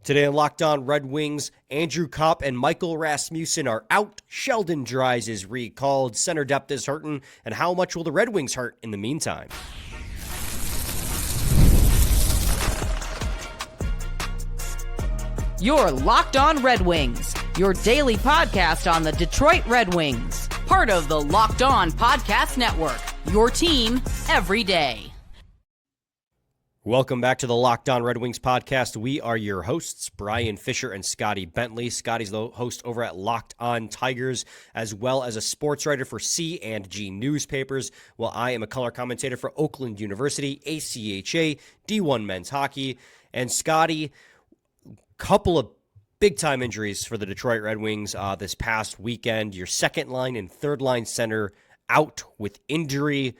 Today on Locked On Red Wings, Andrew Copp and Michael Rasmussen are out. Sheldon Dries is recalled. Center depth is hurting. And how much will the Red Wings hurt in the meantime? You're Locked On Red Wings, your daily podcast on the Detroit Red Wings. Part of the Locked On Podcast Network, your team every day. Welcome back to the Locked On Red Wings podcast. We are your hosts, Brian Fisher and Scotty Bentley. Scotty's the host over at Locked On Tigers, as well as a sports writer for C&G newspapers, while I am a color commentator for Oakland University, ACHA, D1 men's hockey. And Scotty, couple of big-time injuries for the Detroit Red Wings this past weekend. Your second line and third line center out with injury.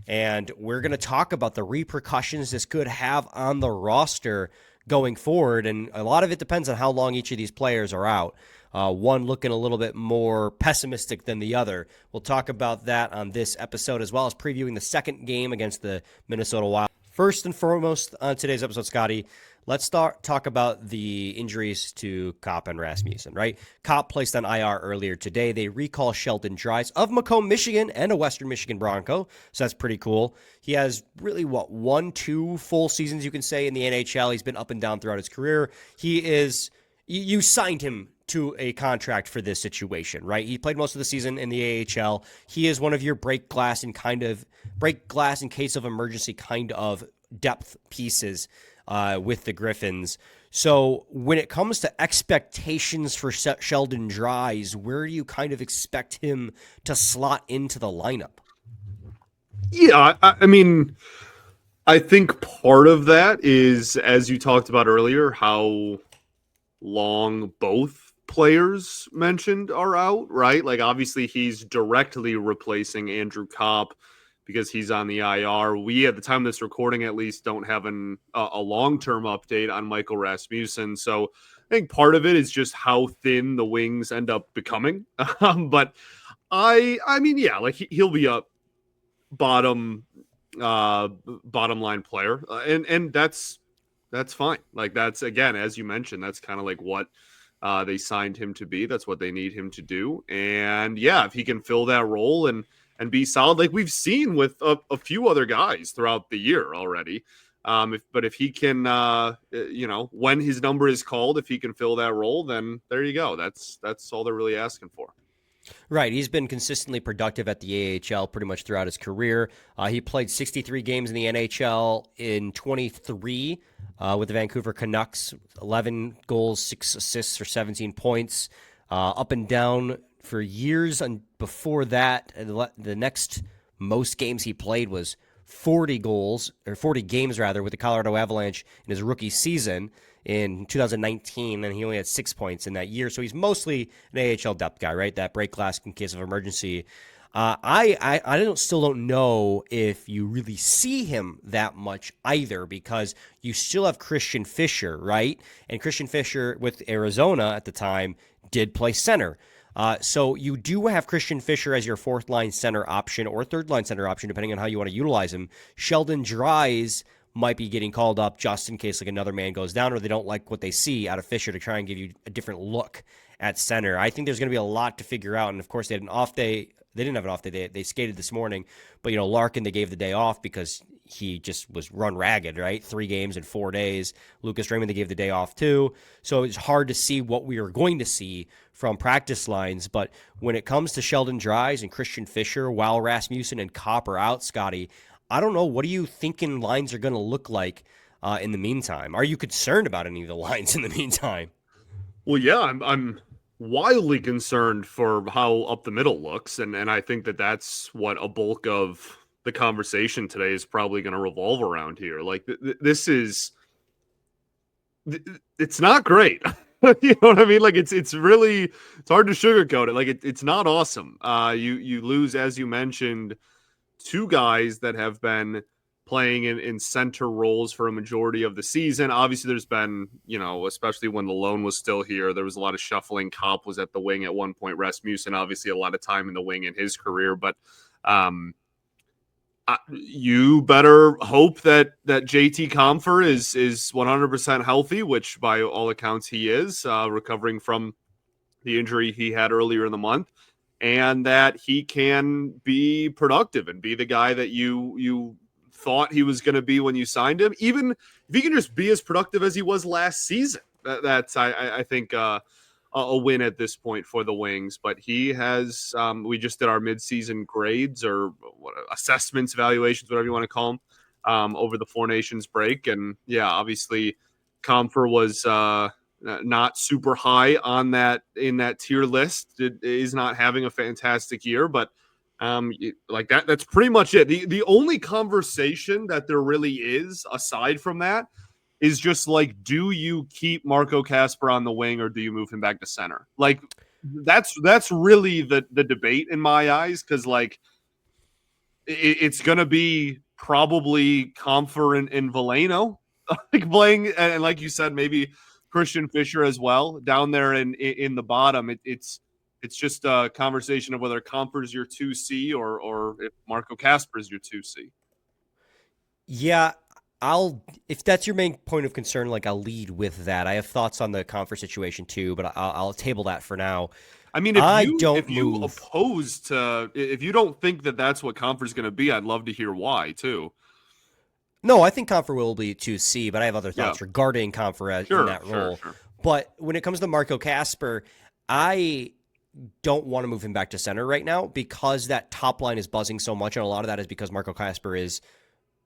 And we're going to talk about the repercussions this could have on the roster going forward. And a lot of it depends on how long each of these players are out. One looking a little bit more pessimistic than the other. We'll talk about that on this episode, as well as previewing the second game against the Minnesota Wild. First and foremost on today's episode, Scotty, let's talk about the injuries to Copp and Rasmussen, right? Copp placed on IR earlier today. They recall Sheldon Dries of Macomb, Michigan, and a Western Michigan Bronco, so that's pretty cool. He has really, 1-2 full seasons, you can say, in the NHL. He's been up and down throughout his career. You signed him to a contract for this situation, right? He played most of the season in the AHL. He is one of your break glass in case of emergency kind of depth pieces with the Griffins. So when it comes to expectations for Sheldon Dries, where do you kind of expect him to slot into the lineup? Yeah, I mean, I think part of that is, as you talked about earlier, how long both players mentioned are out, right? Like, obviously, he's directly replacing Andrew Copp because he's on the IR. We, at the time of this recording, at least, don't have a long-term update on Michael Rasmussen. So I think part of it is just how thin the Wings end up becoming. But I mean, yeah, like he'll be a bottom line player, and that's fine. Like, that's, again, as you mentioned, that's kind of like what they signed him to be. That's what they need him to do. And yeah, if he can fill that role and be solid, like we've seen with a few other guys throughout the year already. If he can, when his number is called, if he can fill that role, then there you go. That's all they're really asking for. Right. He's been consistently productive at the AHL pretty much throughout his career. He played 63 games in the NHL in 23 with the Vancouver Canucks, 11 goals, 6 assists for 17 points, up and down for years. And before that, the next most games he played was 40 games with the Colorado Avalanche in his rookie season in 2019, and he only had 6 points in that year. So he's mostly an AHL depth guy, right? That break glass in case of emergency. I still don't know if you really see him that much either, because you still have Christian Fischer, right? And Christian Fischer with Arizona at the time did play center. So you do have Christian Fischer as your fourth line center option or third line center option, depending on how you want to utilize him. Sheldon Dries might be getting called up just in case like another man goes down, or they don't like what they see out of Fischer to try and give you a different look at center. I think there's going to be a lot to figure out. And of course, they had an off day. They didn't have an off day. They skated this morning, but Larkin, they gave the day off because he just was run ragged, right? 3 games in 4 days. Lucas Raymond, they gave the day off too. So it's hard to see what we are going to see from practice lines. But when it comes to Sheldon Dries and Christian Fischer, while Rasmussen and Copp are out, Scotty, I don't know. What are you thinking lines are going to look like in the meantime? Are you concerned about any of the lines in the meantime? Well, yeah, I'm wildly concerned for how up the middle looks, and I think that's what a bulk of the conversation today is probably going to revolve around here. Like, this is, it's not great. You know what I mean? Like, it's hard to sugarcoat it. Like, it's not awesome. You lose, as you mentioned, 2 guys that have been playing in center roles for a majority of the season. Obviously, there's been, especially when the loan was still here, there was a lot of shuffling. Copp was at the wing at one point. Rasmussen, obviously, a lot of time in the wing in his career. But You better hope that JT Comfer is 100% healthy, which by all accounts he is, recovering from the injury he had earlier in the month, and that he can be productive and be the guy that you thought he was going to be when you signed him. Even if he can just be as productive as he was last season, that's I think a win at this point for the Wings. But he has we just did our midseason grades or assessments, evaluations, whatever you want to call them, over the Four Nations break, and yeah, obviously Comfer was not super high on that in that tier list. It is not having a fantastic year, but like that's pretty much it. The only conversation that there really is aside from that is just like, do you keep Marco Kasper on the wing or do you move him back to center? Like that's really the debate in my eyes, because like it's gonna be probably Comfer and Veleno like playing, and like you said, maybe Christian Fischer as well down there in the bottom. It's just a conversation of whether Comfer's your 2C or if Marco Kasper is your 2C. Yeah, if that's your main point of concern, like I'll lead with that. I have thoughts on the Comfer situation too, but I'll table that for now. I mean, if you oppose to, if you don't think that that's what Comfer's going to be, I'd love to hear why too. No, I think Comfer will be 2C, but I have other thoughts regarding Comfer in that role. Sure. But when it comes to Marco Kasper, I don't want to move him back to center right now because that top line is buzzing so much, and a lot of that is because Marco Kasper is,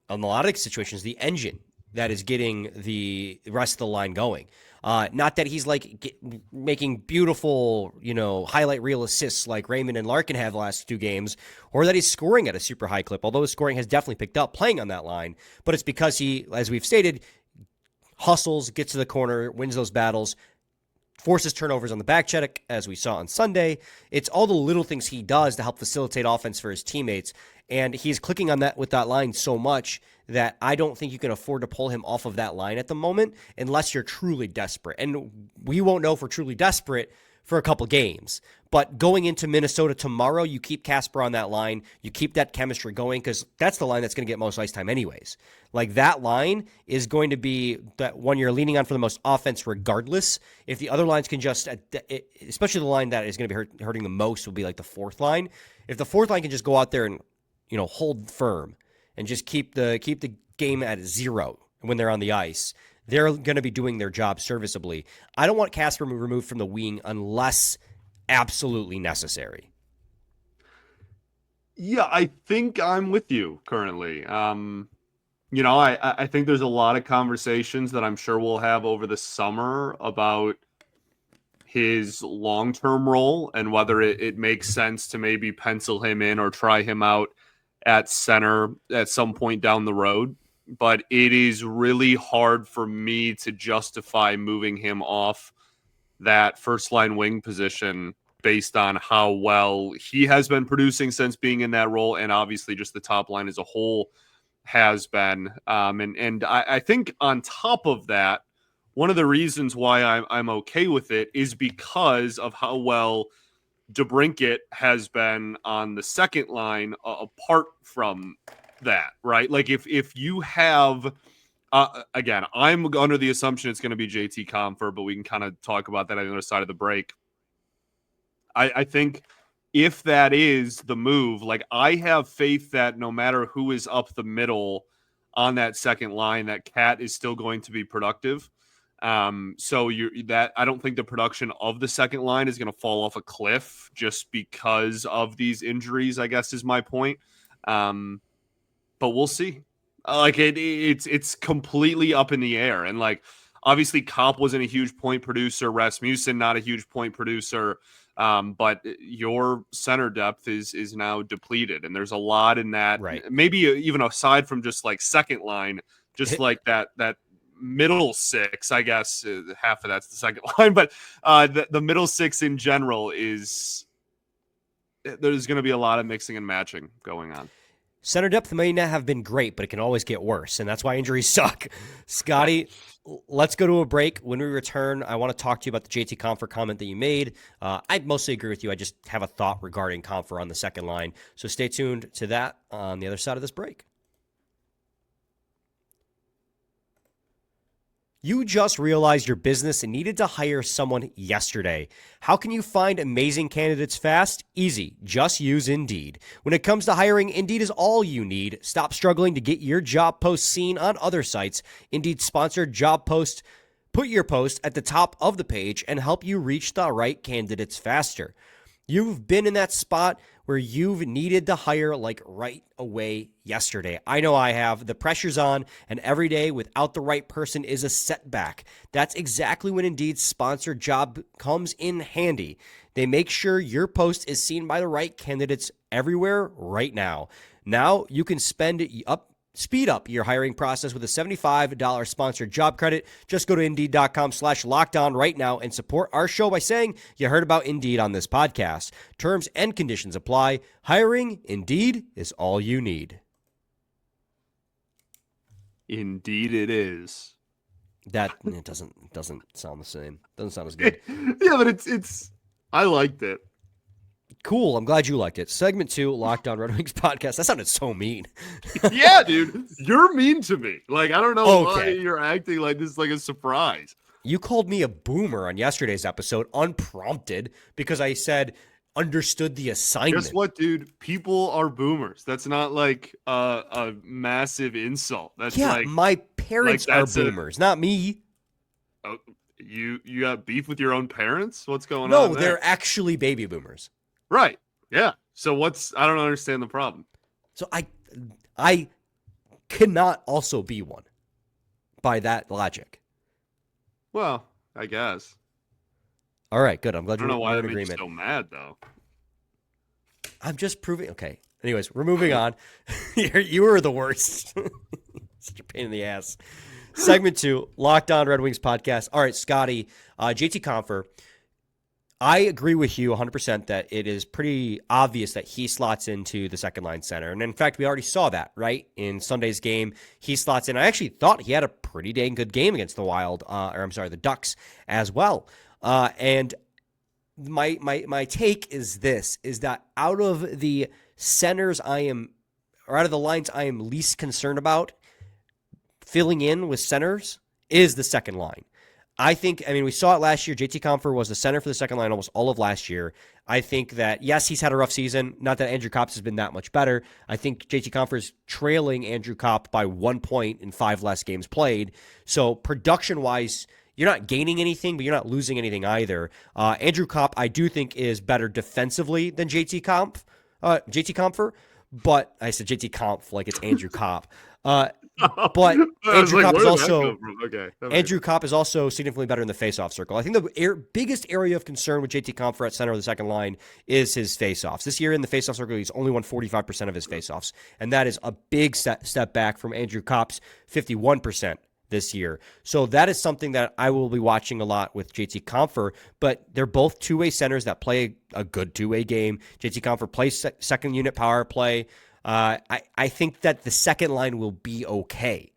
in a lot of situations, the engine that is getting the rest of the line going. Not that he's like making beautiful, highlight reel assists like Raymond and Larkin have the last 2 games, or that he's scoring at a super high clip, although his scoring has definitely picked up playing on that line. But it's because he, as we've stated, hustles, gets to the corner, wins those battles, forces turnovers on the back check, as we saw on Sunday. It's all the little things he does to help facilitate offense for his teammates. And he's clicking on that with that line so much that I don't think you can afford to pull him off of that line at the moment unless you're truly desperate. And we won't know if we're truly desperate for a couple games. But going into Minnesota tomorrow, you keep Kasper on that line. You keep that chemistry going because that's the line that's going to get most ice time anyways. Like that line is going to be that one you're leaning on for the most offense regardless. If the other lines can just, especially the line that is going to be hurting the most will be like the fourth line. If the fourth line can just go out there and hold firm and just keep the game at 0 when they're on the ice, they're going to be doing their job serviceably. I don't want Kasper removed from the wing unless absolutely necessary. Yeah, I think I'm with you currently. I think there's a lot of conversations that I'm sure we'll have over the summer about his long-term role and whether it makes sense to maybe pencil him in or try him out at center at some point down the road. But it is really hard for me to justify moving him off that first line wing position based on how well he has been producing since being in that role. And obviously just the top line as a whole has been. And I think on top of that, one of the reasons why I'm okay with it is because of how well DeBrincat has been on the second line apart from that, right? Like if you have, again, I'm under the assumption it's going to be JT Comfer, but we can kind of talk about that on the other side of the break. I think if that is the move, like I have faith that no matter who is up the middle on that second line, that Cat is still going to be productive. So I don't think the production of the second line is going to fall off a cliff just because of these injuries, I guess is my point. But we'll see. It's completely up in the air. And like, obviously Copp wasn't a huge point producer. Rasmussen, not a huge point producer. But your center depth is now depleted. And there's a lot in that, right? Maybe even aside from just like second line, just like that middle six, I guess half of that's the second line, but the middle six in general there's going to be a lot of mixing and matching going on. Center depth may not have been great, but it can always get worse, and that's why injuries suck. Scotty, let's go to a break. When we return, I want to talk to you about the JT Confer comment that you made. I mostly agree with you. I just have a thought regarding Confer on the second line. So stay tuned to that on the other side of this break. You just realized your business needed to hire someone yesterday. How can you find amazing candidates fast? Easy. Just use Indeed. When it comes to hiring, Indeed is all you need. Stop struggling to get your job post seen on other sites. Indeed sponsored job post. Put your post at the top of the page and help you reach the right candidates faster. You've been in that spot where you've needed to hire like right away yesterday. I know I have. The pressure's on, and every day without the right person is a setback. That's exactly when Indeed's sponsored job comes in handy. They make sure your post is seen by the right candidates everywhere right now. Now you can speed up your hiring process with a $75 sponsored job credit. Just go to Indeed.com/lockedon right now and support our show by saying you heard about Indeed on this podcast. Terms and conditions apply. Hiring, Indeed, is all you need. Indeed it is. That it doesn't sound the same. Doesn't sound as good. Yeah, but it's I liked it. Cool. I'm glad you liked it. Segment 2, Locked On Red Wings podcast. That sounded so mean. Yeah, dude. You're mean to me. Like, I don't know why Okay. you're acting like this is like a surprise. You called me a boomer on yesterday's episode, unprompted, because I said understood the assignment. Guess what, dude? People are boomers. That's not like a massive insult. That's like my parents like are that's boomers, not me. you got beef with your own parents? What's going No, on there? they're actually baby boomers. Right. Yeah. So I don't understand the problem. So I cannot also be one by that logic. Well, I guess. All right, good. I'm glad I don't know why we're that in makes you agreement. so mad, though. I'm just proving. Okay. Anyways, we're moving on. You were the worst. Such a pain in the ass. Segment 2, Locked On Red Wings podcast. All right, Scotty, JT Confer. I agree with you 100% that it is pretty obvious that he slots into the second line center. And in fact, we already saw that, right? In Sunday's game, he slots in. I actually thought he had a pretty dang good game against the the Ducks as well. And my take is that out of the centers out of the lines I am least concerned about filling in with centers is the second line. We saw it last year. JT Compher was the center for the second line almost all of last year. I think that, yes, he's had a rough season. Not that Andrew Kopp has been that much better. I think JT Compher is trailing Andrew Kopp by 1 point in 5 less games played. So production-wise, you're not gaining anything, but you're not losing anything either. Andrew Kopp, I do think, is better defensively than JT Compher. But I said JT Comph like it's Andrew Kopp. But Andrew Kopp is also Andrew Kopp is also significantly better in the faceoff circle. I think the biggest area of concern with JT Compher at center of the second line is his faceoffs. This year in the faceoff circle, he's only won 45% of his faceoffs, and that is a big step back from Andrew Kopp's 51% this year. So that is something that I will be watching a lot with JT Compher, but they're both two-way centers that play a good two-way game. JT Compher plays second unit power play. I think that the second line will be okay.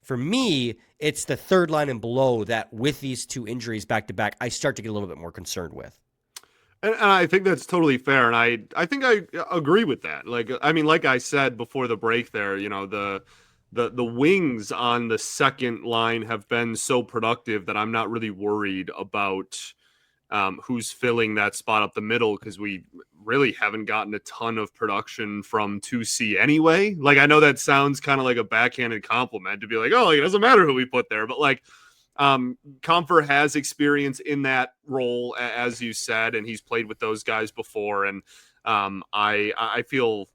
For me, it's the third line and below that with these two injuries back-to-back, I start to get a little bit more concerned with. And I think that's totally fair. And I think I agree with that. Like I said before the break there, the wings on the second line have been so productive that I'm not really worried about who's filling that spot up the middle, because we really haven't gotten a ton of production from 2C anyway. Like, I know that sounds kind of like a backhanded compliment to be like, oh, it doesn't matter who we put there. But Compher has experience in that role, as you said, and he's played with those guys before. And I feel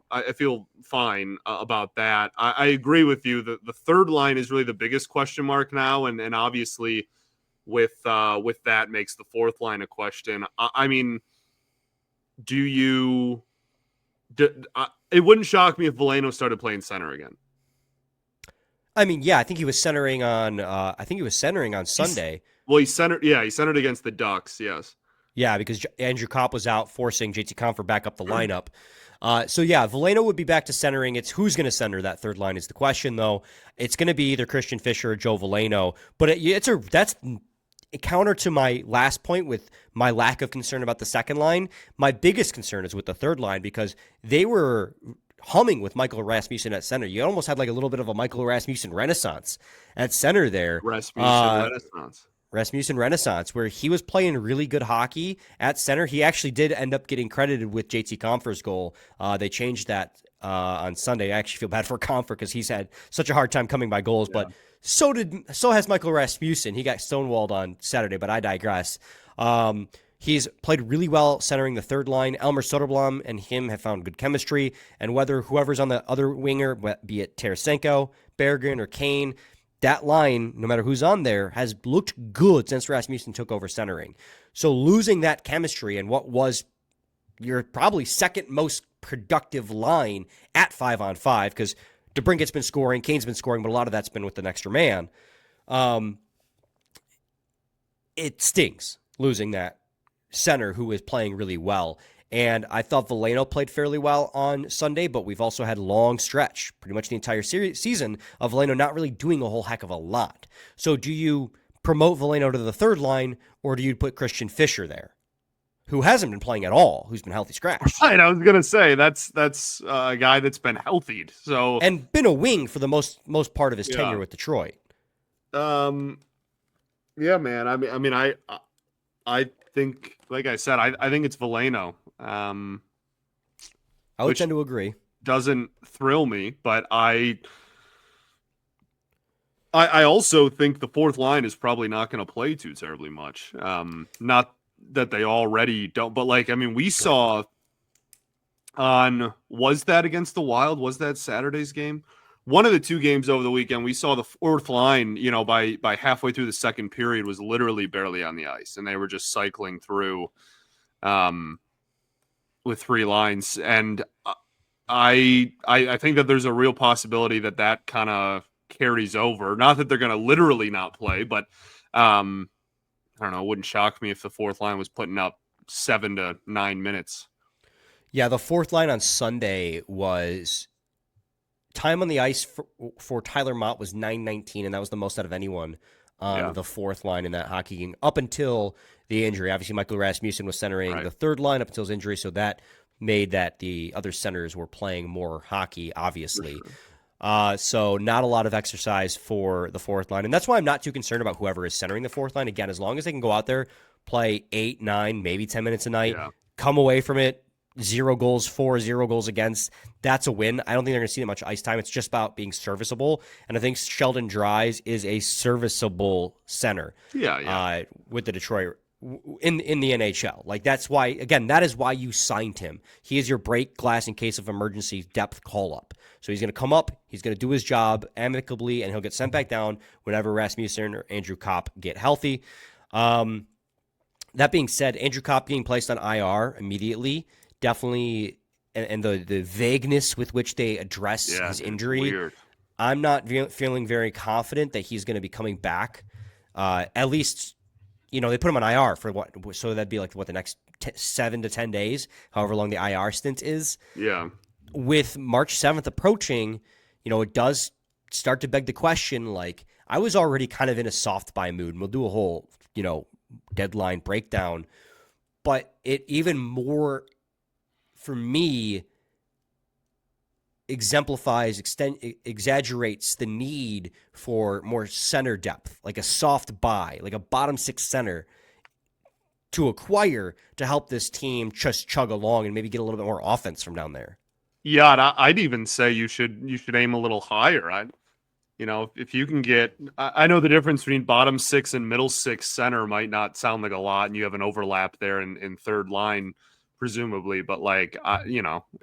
fine about that. I agree with you. The third line is really the biggest question mark now. And obviously with that makes the fourth line a question. It wouldn't shock me if Veleno started playing center again. Yeah, I think he was centering on Sunday. He centered against the Ducks, yes. Yeah, because Andrew Kopp was out, forcing JT Compher back up the lineup. So yeah, Veleno would be back to centering. It's who's going to center that third line is the question, though. It's going to be either Christian Fischer or Joe Veleno. But that's counter to my last point with my lack of concern about the second line. My biggest concern is with the third line because they were humming with Michael Rasmussen at center. You almost had like a little bit of a Michael Rasmussen renaissance at center there. Rasmussen Renaissance, where he was playing really good hockey at center. He actually did end up getting credited with JT Compher's goal. They changed that on Sunday. I actually feel bad for Compher because he's had such a hard time coming by goals, but so has Michael Rasmussen. He got stonewalled on Saturday, but I digress. He's played really well centering the third line. Elmer Soderblom and him have found good chemistry, and whether whoever's on the other winger, be it Tarasenko, Berggren, or Kane, that line, no matter who's on there, has looked good since Rasmussen took over centering. So losing that chemistry and what was your probably second most productive line at 5-on-5, because DeBrincat's been scoring, Kane's been scoring, but a lot of that's been with an extra man. It stings losing that center who is playing really well. And I thought Veleno played fairly well on Sunday, but we've also had long stretch, pretty much the entire season, of Veleno not really doing a whole heck of a lot. So do you promote Veleno to the third line, or do you put Christian Fischer there, who hasn't been playing at all, who's been healthy scratch? Right, I was going to say, that's a guy that's been healthied. So and been a wing for the most part of his tenure with Detroit. Yeah, man. I think, like I said, I think it's Veleno. I would tend to agree. Doesn't thrill me, but I also think the fourth line is probably not going to play too terribly much. Not that they already don't, but we saw was that against the Wild? Was that Saturday's game? One of the two games over the weekend, we saw the fourth line, by halfway through the second period was literally barely on the ice, and they were just cycling through with three lines. And I think that there's a real possibility that kind of carries over. Not that they're going to literally not play, but I don't know. It wouldn't shock me if the fourth line was putting up 7 to 9 minutes. Yeah, the fourth line on Sunday was time on the ice for Tyler Mott was 9:19, and that was the most out of anyone on the fourth line in that hockey game up until the injury. Obviously, Michael Rasmussen was centering the third line up until his injury, so that made that the other centers were playing more hockey, obviously. So not a lot of exercise for the fourth line, and that's why I'm not too concerned about whoever is centering the fourth line. Again, as long as they can go out there, play 8, 9, maybe 10 minutes a night, come away from it 0 goals for, 0 goals against, that's a win. I don't think they're going to see that much ice time. It's just about being serviceable, and I think Sheldon Dries is a serviceable center. With the Detroit in the NHL. Like, that's why, again, that is why you signed him. He is your break glass in case of emergency depth call up. So he's going to come up, he's going to do his job amicably, and he'll get sent back down whenever Rasmussen or Andrew Copp get healthy. That being said, Andrew Copp being placed on IR immediately definitely, and the vagueness with which they address his injury, weird. I'm not feeling very confident that he's going to be coming back. At least, they put him on IR for what? So that'd be the next 7 to 10 days, however long the IR stint is. Yeah. With March 7th approaching, it does start to beg the question. I was already kind of in a soft buy mood, and we'll do a whole, deadline breakdown. But it even more, for me, exaggerates the need for more center depth, like a soft buy, like a bottom 6 center to acquire to help this team just chug along and maybe get a little bit more offense from down there. Yeah, I'd even say you should aim a little higher. If you can get, I know the difference between bottom 6 and middle 6 center might not sound like a lot, and you have an overlap there in third line, presumably. But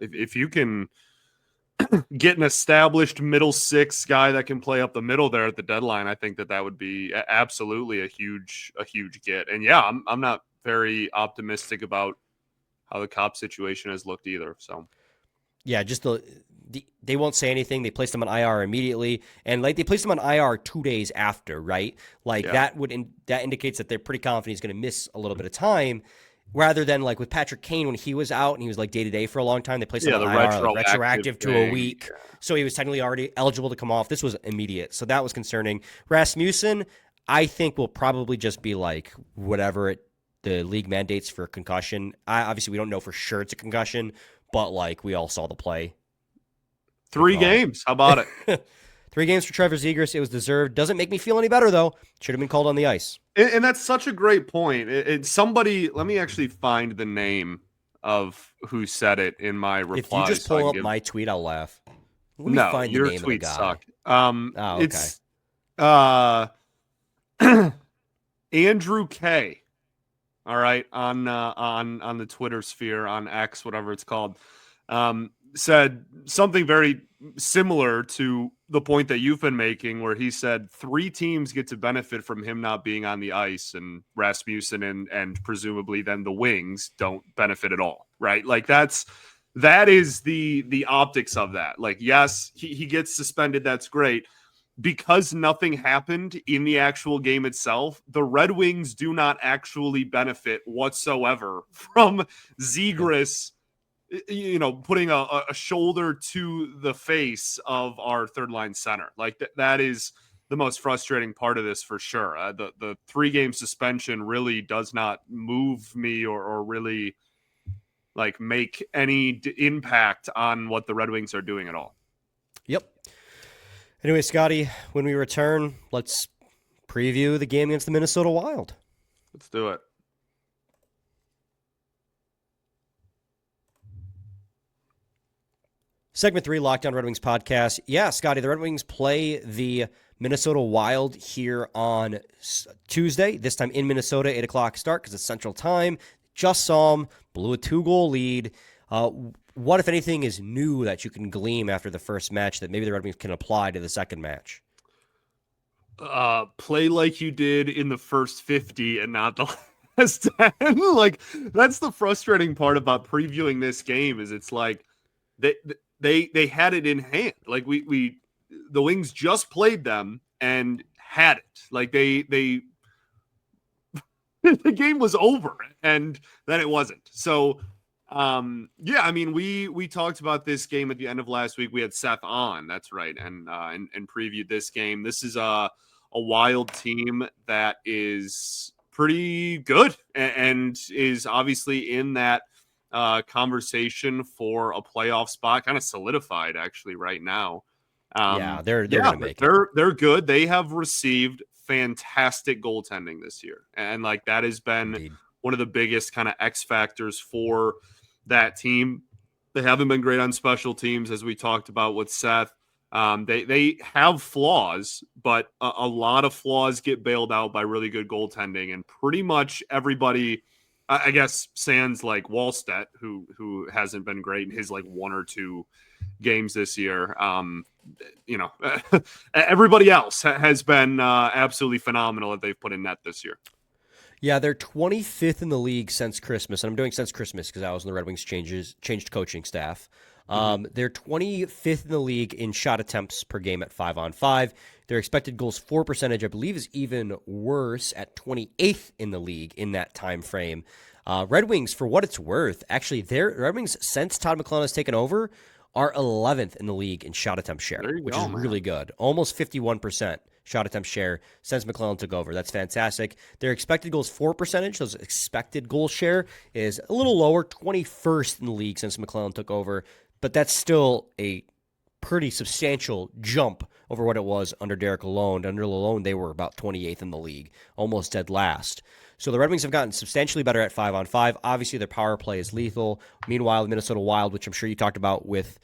if you can get an established middle 6 guy that can play up the middle there at the deadline, I think that would be absolutely a huge get. And I'm not very optimistic about how the Copp situation has looked either. So. Yeah, just they won't say anything. They placed him on IR immediately, and they placed him on IR 2 days after, right? That indicates that they're pretty confident he's going to miss a little bit of time. rather than like with Patrick Kane when he was out and he was like day-to-day for a long time, they placed him on the IR, like retroactive to a thing. week. So he was technically already eligible to come off. This was immediate. So that was concerning. Rasmussen, I think, will probably just be like whatever the league mandates for concussion. Obviously, we don't know for sure it's a concussion, but like we all saw the play. 3 games. How about it? 3 games for Trevor Zegras. It was deserved. Doesn't make me feel any better, though. Should have been called on the ice. And that's such a great point. Somebody, let me actually find the name of who said it in my reply. If you just pull up my tweet, I'll laugh. Let me find your the name tweets of the guy. suck. It's Andrew K. All right, on the Twitter sphere, on X, whatever it's called, said something very similar to the point that you've been making, where he said 3 teams get to benefit from him not being on the ice, and Rasmussen and presumably then the Wings don't benefit at all, right? Like that is the optics of that. Like, yes, he gets suspended, that's great. Because nothing happened in the actual game itself, the Red Wings do not actually benefit whatsoever from Zegras, putting a shoulder to the face of our third line center. Like that is the most frustrating part of this for sure. The 3-game suspension really does not move me or really like make any impact on what the Red Wings are doing at all. Yep. Anyway, Scotty, when we return, let's preview the game against the Minnesota Wild. Let's do it. Segment 3, Lockdown Red Wings podcast. Yeah, Scotty, the Red Wings play the Minnesota Wild here on Tuesday, this time in Minnesota, 8 o'clock start because it's Central Time. Just saw them, blew a 2-goal lead. What, if anything, is new that you can glean after the first match that maybe the Red Wings can apply to the second match? Play like you did in the first 50 and not the last 10. Like, that's the frustrating part about previewing this game, is it's like they had it in hand. Like the Wings just played them and had it. Like they the game was over and then it wasn't. So I mean, we talked about this game at the end of last week. We had Seth on, that's right, and previewed this game. This is a Wild team that is pretty good and is obviously in that conversation for a playoff spot, kind of solidified actually right now. They're gonna make it. They're good. They have received fantastic goaltending this year, and like that has been one of the biggest kind of X factors for that team. They haven't been great on special teams, as we talked about with Seth. They have flaws, but a lot of flaws get bailed out by really good goaltending, and pretty much everybody, I guess, sans like Wallstedt, who hasn't been great in his like 1 or 2 games this year. Everybody else has been absolutely phenomenal that they've put in net this year. Yeah, they're 25th in the league since Christmas, and I'm doing since Christmas because I was in the Red Wings changed coaching staff. They're 25th in the league in shot attempts per game at 5-on-5. Their expected goals for percentage, I believe, is even worse at 28th in the league in that time frame. Red Wings, for what it's worth, actually, their Red Wings, since Todd McLellan has taken over, are 11th in the league in shot attempt share, which is really good. Almost 51% shot attempt share since McLellan took over. That's fantastic. Their expected goals for percentage, those expected goal share, is a little lower, 21st in the league since McLellan took over, but that's still a pretty substantial jump over what it was under Derek Lalonde. Under Lalonde, they were about 28th in the league, almost dead last. So the Red Wings have gotten substantially better at 5-on-5. Obviously, their power play is lethal. Meanwhile, the Minnesota Wild, which I'm sure you talked about with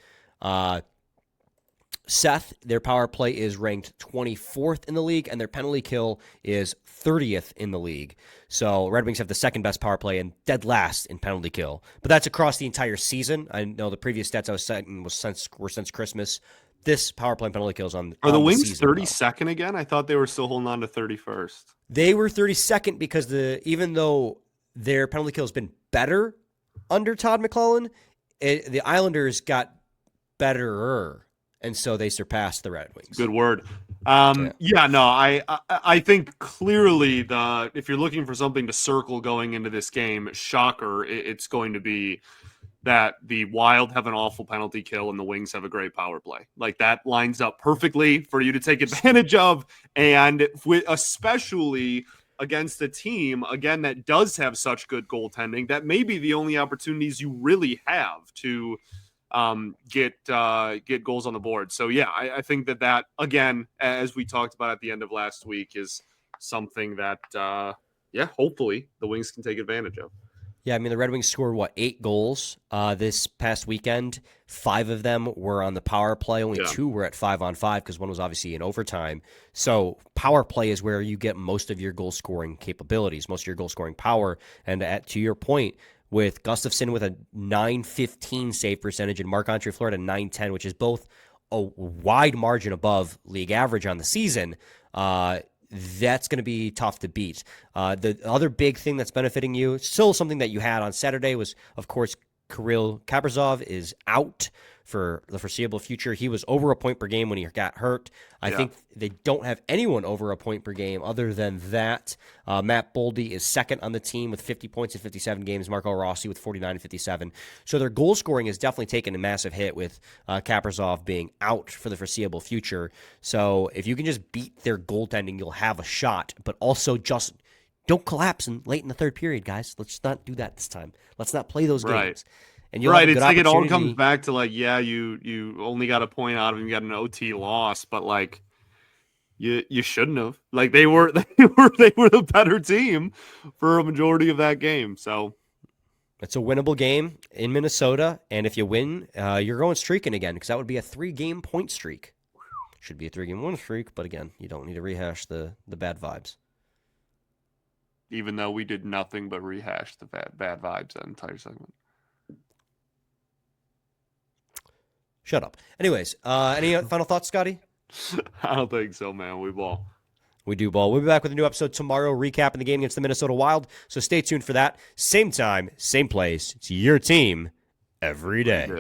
Seth, their power play is ranked 24th in the league, and their penalty kill is 30th in the league. So Red Wings have the second best power play and dead last in penalty kill. But that's across the entire season. I know the previous stats I was citing were since Christmas. This power play and penalty kills on Are the Wings season, 32nd again? I thought they were still holding on to 31st. They were 32nd because even though their penalty kill has been better under Todd McLellan, the Islanders got betterer, and so they surpassed the Red Wings. Good word. I think clearly if you're looking for something to circle going into this game, shocker, it's going to be that the Wild have an awful penalty kill and the Wings have a great power play. Like, that lines up perfectly for you to take advantage of, and especially against a team, again, that does have such good goaltending, that may be the only opportunities you really have to get goals on the board. So yeah, I think that again, as we talked about at the end of last week, is something that hopefully the Wings can take advantage of. Yeah, I mean, the Red Wings scored, 8 goals this past weekend. 5 of them were on the power play. Only 2 were at 5-on-5 because one was obviously in overtime. So power play is where you get most of your goal-scoring capabilities, most of your goal-scoring power. And to your point, with Gustafsson with a .915 save percentage and Marc-Andre Fleury at a .910, which is both a wide margin above league average on the season, that's going to be tough to beat. The other big thing that's benefiting you, still something that you had on Saturday, was, of course, Kirill Kaprizov is out for the foreseeable future. He was over a point per game when he got hurt. I think they don't have anyone over a point per game other than that. Matt Boldy is second on the team with 50 points in 57 games. Marco Rossi with 49 and 57. So their goal scoring has definitely taken a massive hit with Kaprizov being out for the foreseeable future. So if you can just beat their goaltending, you'll have a shot. But also just don't collapse late in the third period, guys. Let's not do that this time. Let's not play those games. And you'll have a good it's like it all opportunity. comes back to you only got a point out of him, you got an OT loss, but like you shouldn't have. Like, they were the better team for a majority of that game. So it's a winnable game in Minnesota, and if you win, you're going streaking again, because that would be a 3-game point streak. Should be a 3-game win streak, but again, you don't need to rehash the bad vibes. Even though we did nothing but rehash the bad vibes that entire segment. Shut up. Anyways, any final thoughts, Scotty? I don't think so, man. We ball. We do ball. We'll be back with a new episode tomorrow, recapping the game against the Minnesota Wild. So stay tuned for that. Same time, same place. It's your team every day.